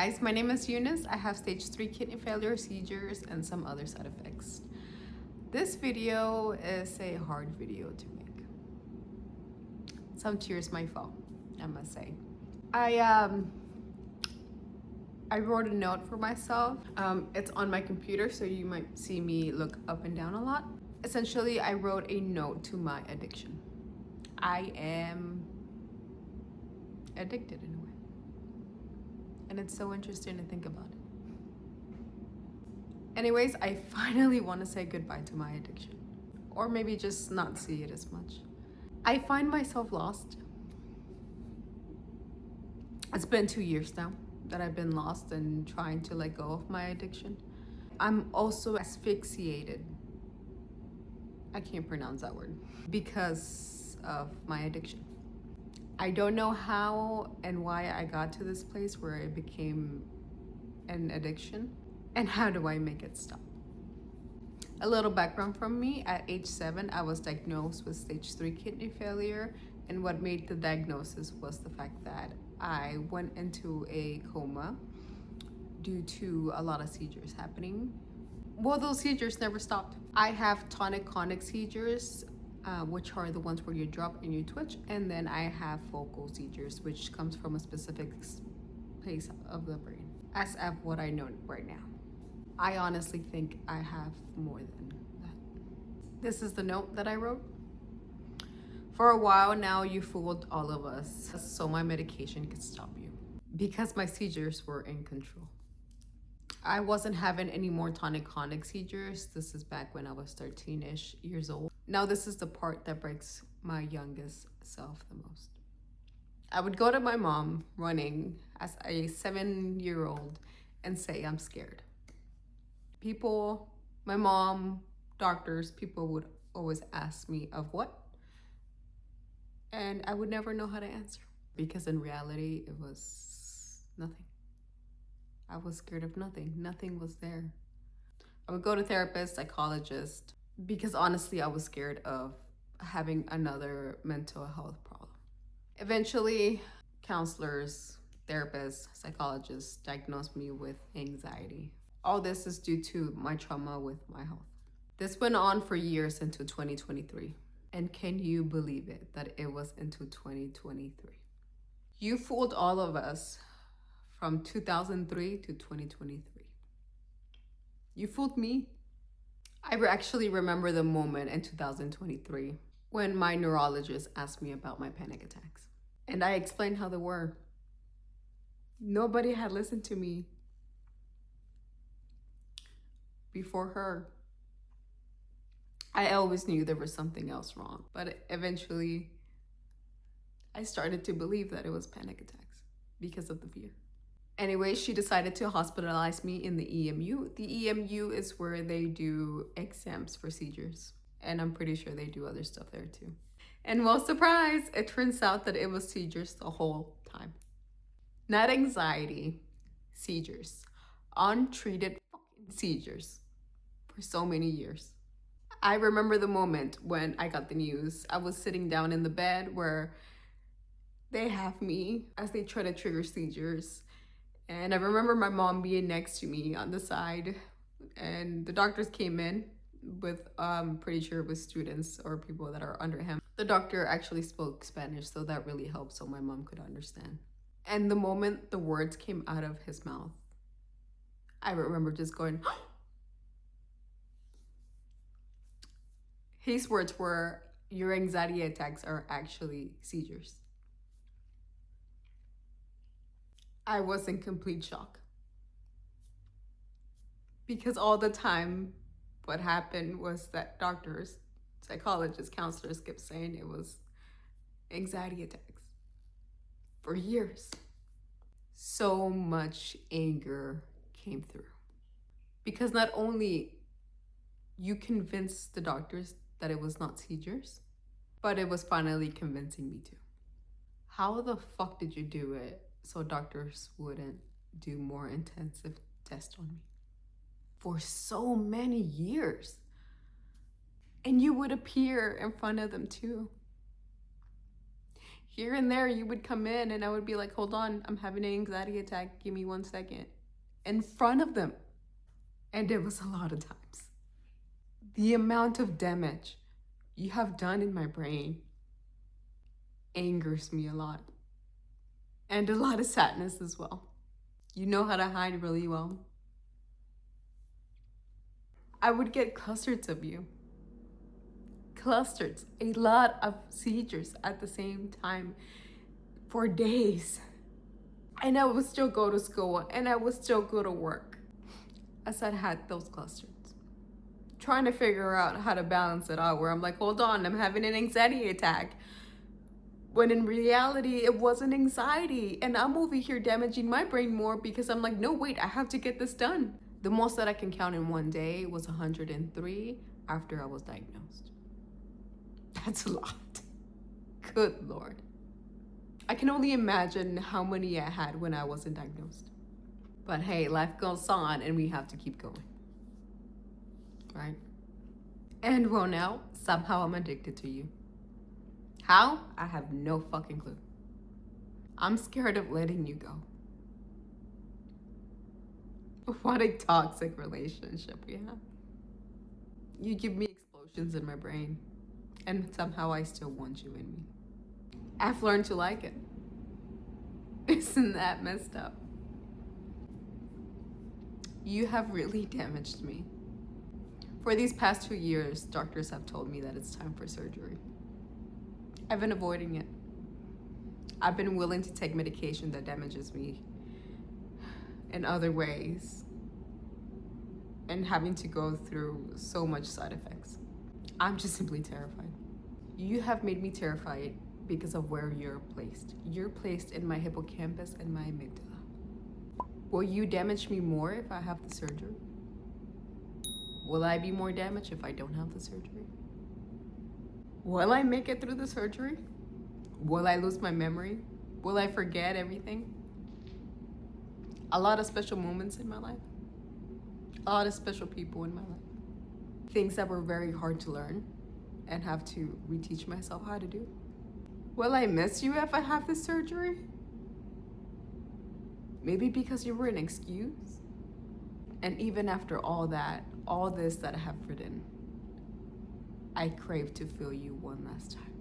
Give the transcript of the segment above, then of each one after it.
guys, my name is Eunice. I have stage 3 kidney failure, seizures, and some other side effects. This video is a hard video to make. Some tears might fall, I must say. I wrote a note for myself. It's on my computer, so you might see me look up and down a lot. Essentially, I wrote a note to my addiction. I am addicted in a way. And it's so interesting to think about it. Anyways, I finally want to say goodbye to my addiction. Or maybe just not see it as much. I find myself lost. It's been 2 years now that I've been lost and trying to let go of my addiction. I'm also asphyxiated. I can't pronounce that word. Because of my addiction. I don't know how and why I got to this place where it became an addiction, and how do I make it stop? A little background from me. At age 7, I was diagnosed with stage 3 kidney failure, and what made the diagnosis was the fact that I went into a coma due to a lot of seizures happening. Well, those seizures never stopped. I have tonic-clonic seizures, which are the ones where you drop and you twitch, and then I have focal seizures, which comes from a specific place of the brain, as of what I know right now. I honestly think I have more than that. This is the note that I wrote. For a while now, you fooled all of us, so my medication could stop you. Because my seizures were in control. I wasn't having any more tonic-clonic seizures. This is back when I was 13-ish years old. Now this is the part that breaks my youngest self the most. I would go to my mom running as a 7-year-old and say, I'm scared. People, my mom, doctors, people would always ask me of what? And I would never know how to answer. Because in reality, it was nothing. I was scared of nothing. Nothing was there. I would go to therapists, psychologists, because honestly, I was scared of having another mental health problem. Eventually, counselors, therapists, psychologists diagnosed me with anxiety. All this is due to my trauma with my health. This went on for years into 2023. And can you believe it, that it was into 2023? You fooled all of us from 2003 to 2023. You fooled me. I actually remember the moment in 2023 when my neurologist asked me about my panic attacks. And I explained how they were. Nobody had listened to me before her. I always knew there was something else wrong, but eventually I started to believe that it was panic attacks because of the fear. Anyway, she decided to hospitalize me in the EMU. The EMU is where they do exams for seizures. And I'm pretty sure they do other stuff there too. And well, surprise, it turns out that it was seizures the whole time. Not anxiety, seizures. Untreated seizures for so many years. I remember the moment when I got the news. I was sitting down in the bed where they have me as they try to trigger seizures. And I remember my mom being next to me on the side, and the doctors came in with, pretty sure it was students or people that are under him. The doctor actually spoke Spanish, so that really helped so my mom could understand. And the moment the words came out of his mouth, I remember just going, his words were, your anxiety attacks are actually seizures. I was in complete shock. Because all the time, what happened was that doctors, psychologists, counselors kept saying it was anxiety attacks for years. So much anger came through. Because not only you convinced the doctors that it was not seizures, but it was finally convincing me too. How the fuck did you do it so doctors wouldn't do more intensive tests on me for so many years? And you would appear in front of them too. Here and there, you would come in and I would be like, hold on, I'm having an anxiety attack. Give me 1 second. In front of them. And it was a lot of times. The amount of damage you have done in my brain angers me a lot. And a lot of sadness as well. You know how to hide really well. I would get clusters of you. Clusters. A lot of seizures at the same time for days. And I would still go to school and I would still go to work as I had those clusters. Trying to figure out how to balance it out where I'm like, hold on, I'm having an anxiety attack. When in reality, it wasn't anxiety. And I'm over here damaging my brain more because I'm like, no, wait, I have to get this done. The most that I can count in one day was 103 after I was diagnosed. That's a lot. Good Lord. I can only imagine how many I had when I wasn't diagnosed. But hey, life goes on and we have to keep going. Right? And well, now, somehow I'm addicted to you. How? I have no fucking clue. I'm scared of letting you go. What a toxic relationship we have. You give me explosions in my brain, and somehow I still want you in me. I've learned to like it. Isn't that messed up? You have really damaged me. For these past 2 years, doctors have told me that it's time for surgery. I've been avoiding it. I've been willing to take medication that damages me in other ways and having to go through so much side effects. I'm just simply terrified. You have made me terrified because of where you're placed. You're placed in my hippocampus and my amygdala. Will you damage me more if I have the surgery? Will I be more damaged if I don't have the surgery? Will I make it through the surgery? Will I lose my memory? Will I forget everything? A lot of special moments in my life. A lot of special people in my life. Things that were very hard to learn and have to reteach myself how to do. Will I miss you if I have this surgery? Maybe because you were an excuse? And even after all that, all this that I have written, I crave to feel you one last time.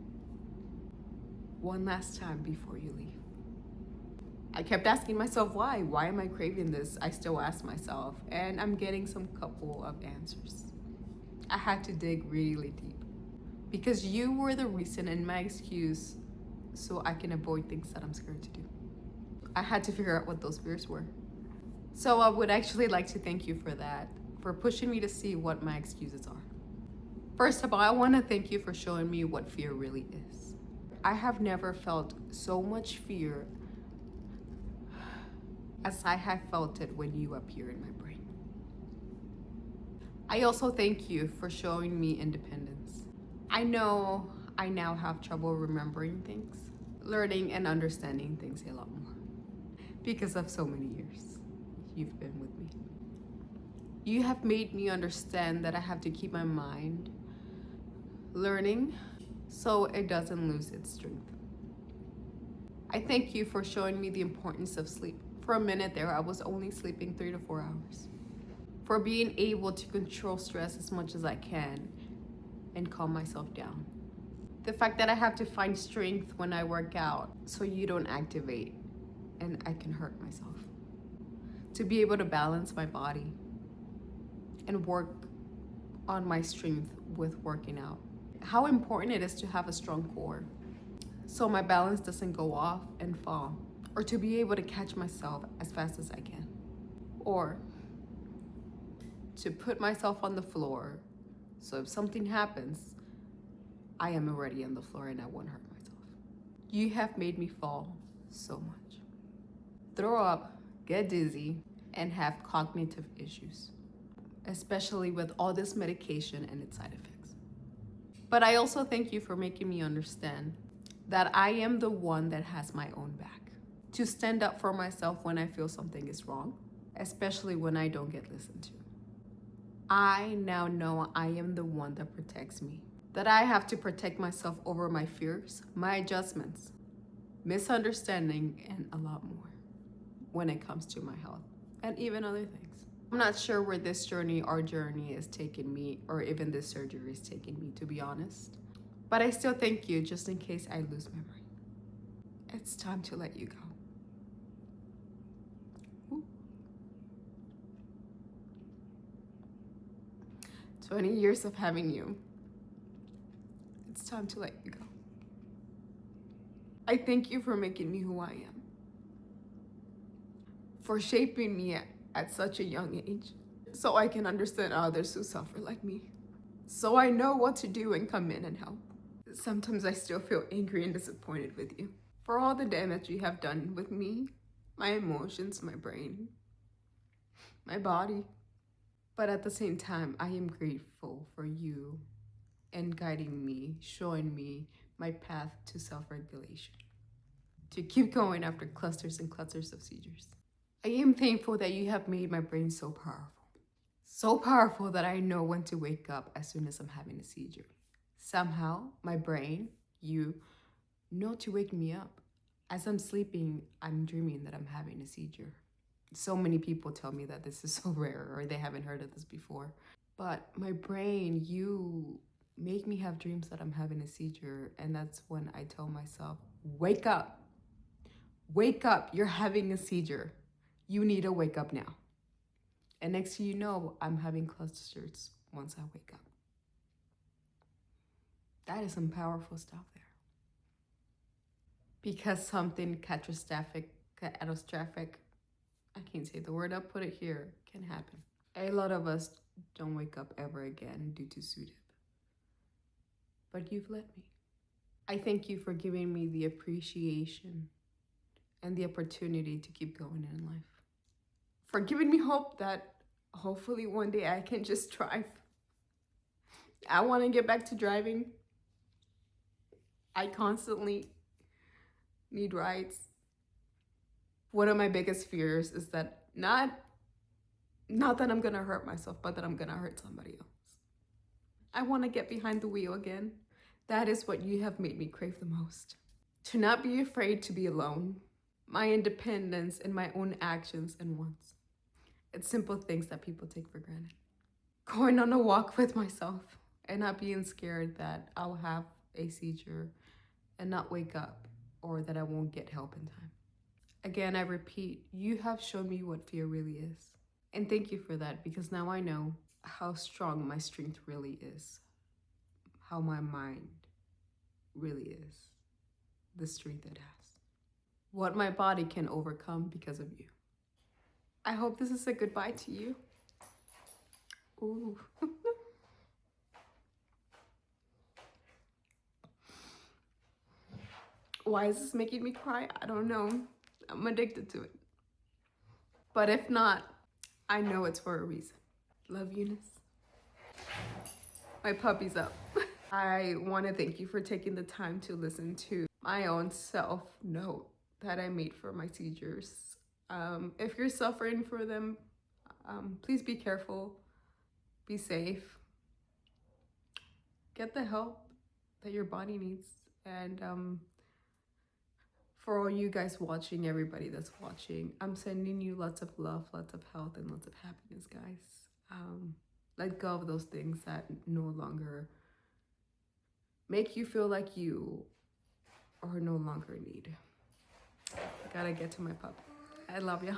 One last time before you leave. I kept asking myself why. Why am I craving this? I still ask myself, and I'm getting some couple of answers. I had to dig really deep because you were the reason and my excuse so I can avoid things that I'm scared to do. I had to figure out what those fears were. So I would actually like to thank you for that, for pushing me to see what my excuses are. First of all, I want to thank you for showing me what fear really is. I have never felt so much fear as I have felt it when you appear in my brain. I also thank you for showing me independence. I know I now have trouble remembering things, learning and understanding things a lot more because of so many years you've been with me. You have made me understand that I have to keep my mind learning so it doesn't lose its strength. I thank you for showing me the importance of sleep. For a minute there, I was only sleeping 3 to 4 hours. For being able to control stress as much as I can and calm myself down. The fact that I have to find strength when I work out so you don't activate and I can hurt myself. To be able to balance my body and work on my strength with working out. How important it is to have a strong core so my balance doesn't go off and fall, or to be able to catch myself as fast as I can, or to put myself on the floor so if something happens, I am already on the floor and I won't hurt myself. You have made me fall so much. Throw up, get dizzy, and have cognitive issues, especially with all this medication and its side effects. But I also thank you for making me understand that I am the one that has my own back. To stand up for myself when I feel something is wrong, especially when I don't get listened to. I now know I am the one that protects me. That I have to protect myself over my fears, my adjustments, misunderstanding, and a lot more when it comes to my health and even other things. I'm not sure where this journey, our journey, is taking me, or even this surgery is taking me, to be honest. But I still thank you just in case I lose memory. It's time to let you go. Ooh. 20 years of having you. It's time to let you go. I thank you for making me who I am, for shaping me at such a young age, so I can understand others who suffer like me, so I know what to do and come in and help. Sometimes I still feel angry and disappointed with you for all the damage you have done with me, my emotions, my brain, my body. But at the same time, I am grateful for you and guiding me, showing me my path to self-regulation, to keep going after clusters and clusters of seizures. I am thankful that you have made my brain so powerful that I know when to wake up as soon as I'm having a seizure. Somehow, my brain, you know to wake me up. As I'm sleeping, I'm dreaming that I'm having a seizure. So many people tell me that this is so rare or they haven't heard of this before. But my brain, you make me have dreams that I'm having a seizure. And that's when I tell myself, wake up. Wake up. You're having a seizure. You need to wake up now. And next thing you know, I'm having clusters once I wake up. That is some powerful stuff there. Because something catastrophic, I can't say the word, I'll put it here, can happen. A lot of us don't wake up ever again due to SUDEP. But you've let me. I thank you for giving me the appreciation and the opportunity to keep going in life. For giving me hope that hopefully one day I can just drive. I want to get back to driving. I constantly need rides. One of my biggest fears is that not that I'm gonna hurt myself, but that I'm gonna hurt somebody else. I want to get behind the wheel again. That is what you have made me crave the most. To not be afraid to be alone. My independence in my own actions and wants. It's simple things that people take for granted. Going on a walk with myself and not being scared that I'll have a seizure and not wake up, or that I won't get help in time. Again, I repeat, you have shown me what fear really is. And thank you for that, because now I know how strong my strength really is, how my mind really is, the strength it has, what my body can overcome because of you. I hope this is a goodbye to you. Ooh. Why is this making me cry? I don't know. I'm addicted to it. But if not, I know it's for a reason. Love, Eunice. My puppy's up. I want to thank you for taking the time to listen to my own self-note that I made for my seizures. If you're suffering for them, please be careful, be safe, get the help that your body needs. And for all you guys watching, everybody that's watching, I'm sending you lots of love, lots of health, and lots of happiness, guys. Let go of those things that no longer make you feel like you are no longer in need. I gotta get to my pup. I love you.